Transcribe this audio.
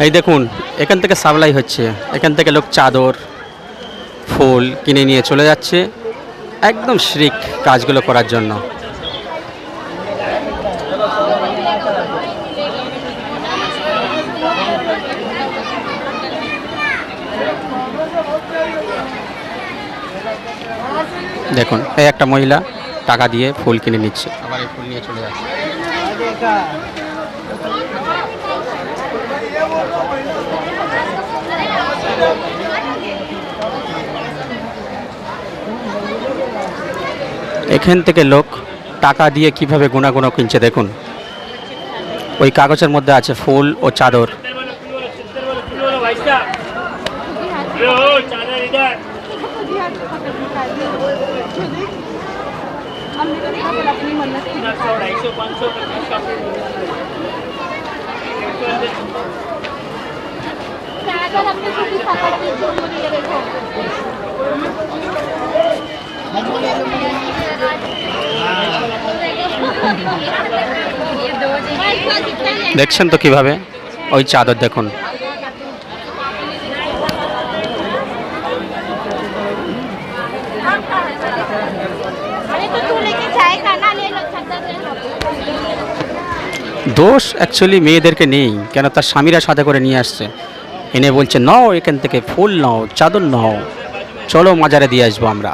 এই দেখুন, এখান থেকে সাপ্লাই হচ্ছে, এখান থেকে লোক চাদর ফুল কিনে নিয়ে চলে যাচ্ছে একদম শিরিক কাজগুলো করার জন্য। দেখুন, এই একটা মহিলা টাকা দিয়ে ফুল কিনে নিচ্ছে, আবার এই ফুল নিয়ে চলে যাচ্ছে। এখান থেকে লোক টাকা দিয়ে কিভাবে গুণাগুণ কিনছে দেখুন। ওই কাগজের মধ্যে আছে ফুল ও চাদর। দেখছেন তো কিভাবে ওই চাদর দেখুন। দোষ অ্যাকচুয়ালি মেয়েদেরকে নেই, কেন তার স্বামীরা সাথে করে নিয়ে আসছে, এনে বলছে নাও এখান থেকে ফুল নাও চাদর নাও, চলো মাজারে দিয়ে আসবো আমরা।